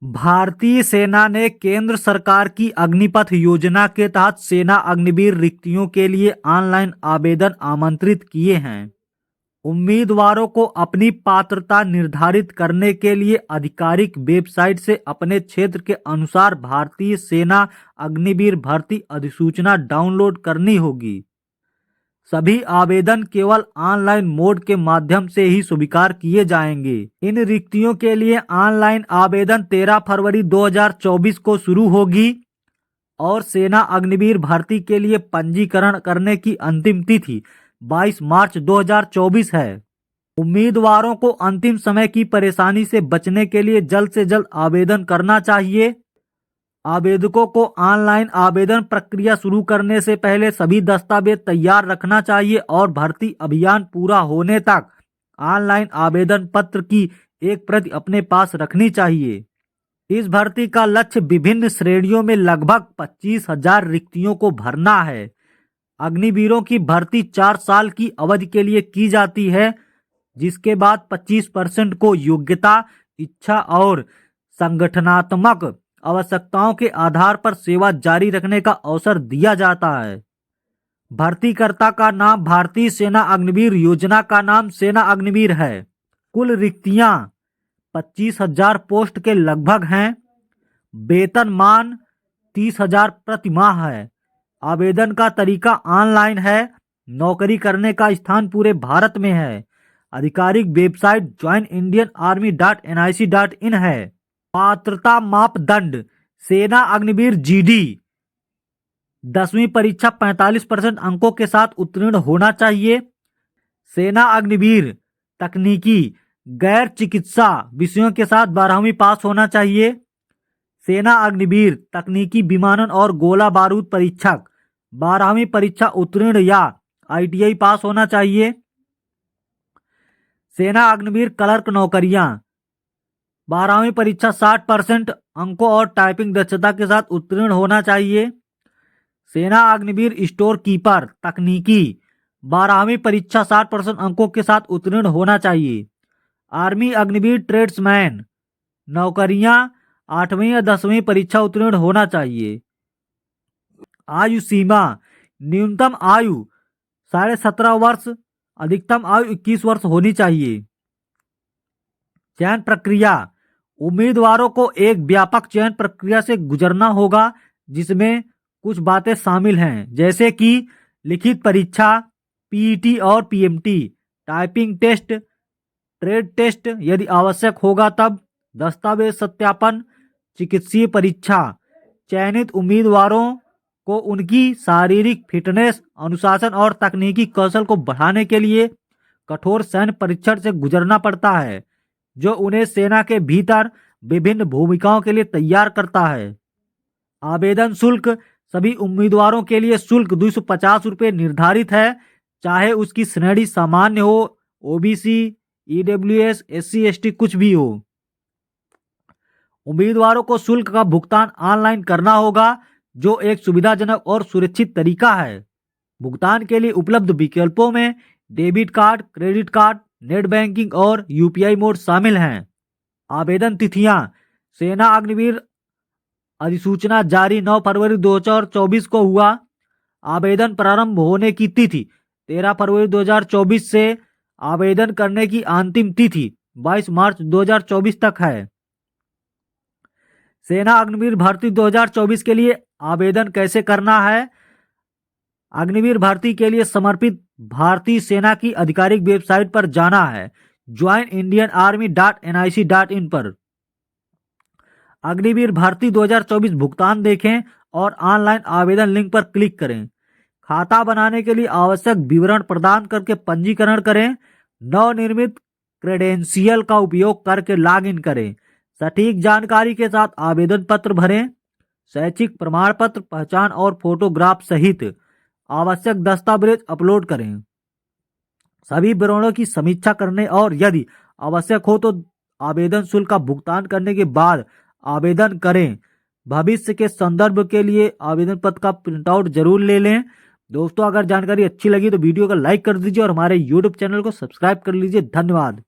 भारतीय सेना ने केंद्र सरकार की अग्निपथ योजना के तहत सेना अग्निवीर रिक्तियों के लिए ऑनलाइन आवेदन आमंत्रित किए हैं। उम्मीदवारों को अपनी पात्रता निर्धारित करने के लिए आधिकारिक वेबसाइट से अपने क्षेत्र के अनुसार भारतीय सेना अग्निवीर भर्ती अधिसूचना डाउनलोड करनी होगी। सभी आवेदन केवल ऑनलाइन मोड के माध्यम से ही स्वीकार किए जाएंगे। इन रिक्तियों के लिए ऑनलाइन आवेदन 13 फरवरी 2024 को शुरू होगी और सेना अग्निवीर भर्ती के लिए पंजीकरण करने की अंतिम तिथि 22 मार्च 2024 है। उम्मीदवारों को अंतिम समय की परेशानी से बचने के लिए जल्द से जल्द आवेदन करना चाहिए। आवेदकों को ऑनलाइन आवेदन प्रक्रिया शुरू करने से पहले सभी दस्तावेज तैयार रखना चाहिए और भर्ती अभियान पूरा होने तक ऑनलाइन आवेदन पत्र की एक प्रति अपने पास रखनी चाहिए। इस भर्ती का लक्ष्य विभिन्न श्रेणियों में लगभग 25,000 रिक्तियों को भरना है। अग्निवीरों की भर्ती 4 साल की अवधि के लिए की जाती है, जिसके बाद 25% को योग्यता, इच्छा और संगठनात्मक आवश्यकताओं के आधार पर सेवा जारी रखने का अवसर दिया जाता है। भर्तीकर्ता का नाम भारतीय सेना अग्निवीर योजना का नाम सेना अग्निवीर है। कुल रिक्तियां 25,000 पोस्ट के लगभग हैं। वेतनमान 30,000 प्रति माह है। आवेदन का तरीका ऑनलाइन है। नौकरी करने का स्थान पूरे भारत में है। आधिकारिक वेबसाइट joinindianarmy.nic.in है। पात्रता मापदंड सेना अग्निवीर जीडी 10वीं परीक्षा 45% अंकों के साथ उत्तीर्ण होना चाहिए। सेना अग्निवीर तकनीकी गैर चिकित्सा विषयों के साथ 12वीं पास होना चाहिए। सेना अग्निवीर तकनीकी विमानन और गोला बारूद परीक्षक 12वीं परीक्षा उत्तीर्ण या ITI पास होना चाहिए। सेना अग्निवीर क्लर्क नौकरियां 12वीं परीक्षा 60% अंकों और टाइपिंग दक्षता के साथ उत्तीर्ण होना चाहिए। सेना अग्निवीर स्टोर कीपर तकनीकी 12वीं परीक्षा 60% अंकों के साथ उत्तीर्ण होना चाहिए। आर्मी अग्निवीर ट्रेड्समैन नौकरियां 8वीं या 10वीं परीक्षा उत्तीर्ण होना चाहिए। आयु सीमा न्यूनतम आयु 17.5 वर्ष, अधिकतम आयु 21 वर्ष होनी चाहिए। चयन प्रक्रिया उम्मीदवारों को एक व्यापक चयन प्रक्रिया से गुजरना होगा, जिसमें कुछ बातें शामिल हैं, जैसे कि लिखित परीक्षा, PET और PMT, typing test, trade test यदि आवश्यक होगा तब, दस्तावेज सत्यापन, चिकित्सीय परीक्षा। चयनित उम्मीदवारों को उनकी शारीरिक फिटनेस, अनुशासन और तकनीकी कौशल को बढ़ाने के लिए कठोर सैन्य परीक्षण से गुजरना पड़ता है, जो उन्हें सेना के भीतर विभिन्न भूमिकाओं के लिए तैयार करता है। आवेदन शुल्क सभी उम्मीदवारों के लिए शुल्क 250 रुपये निर्धारित है, चाहे उसकी श्रेणी सामान्य हो, OBC, EWS, SC ST कुछ भी हो। उम्मीदवारों को शुल्क का भुगतान ऑनलाइन करना होगा, जो एक सुविधाजनक और सुरक्षित तरीका है। भुगतान के लिए उपलब्ध विकल्पों में debit card, credit card, net banking और UPI मोड शामिल हैं। आवेदन तिथियां सेना अग्निवीर अधिसूचना जारी 9 फरवरी 2024 को हुआ। आवेदन प्रारंभ होने की तिथि 13 फरवरी 2024 से आवेदन करने की अंतिम तिथि 22 मार्च 2024 तक है। सेना अग्निवीर भर्ती 2024 के लिए आवेदन कैसे करना है? अग्निवीर भर्ती के लिए समर्पित भारतीय सेना की आधिकारिक वेबसाइट पर जाना है, joinindianarmy.nic.in पर। अग्निवीर भर्ती 2024 भुगतान देखें और ऑनलाइन आवेदन लिंक पर क्लिक करें। खाता बनाने के लिए आवश्यक विवरण प्रदान करके पंजीकरण करें। नवनिर्मित क्रेडेंशियल का उपयोग करके लॉगिन करें। सटीक जानकारी के साथ आवेदन पत्र भरें। शैक्षिक प्रमाण पत्र, पहचान और फोटोग्राफ सहित आवश्यक दस्तावेज अपलोड करें। सभी विवरणों की समीक्षा करने और यदि आवश्यक हो तो आवेदन शुल्क का भुगतान करने के बाद आवेदन करें। भविष्य के संदर्भ के लिए आवेदन पत्र का प्रिंटआउट जरूर ले लें। दोस्तों, अगर जानकारी अच्छी लगी तो वीडियो को लाइक कर दीजिए और हमारे YouTube चैनल को सब्सक्राइब कर लीजिए। धन्यवाद।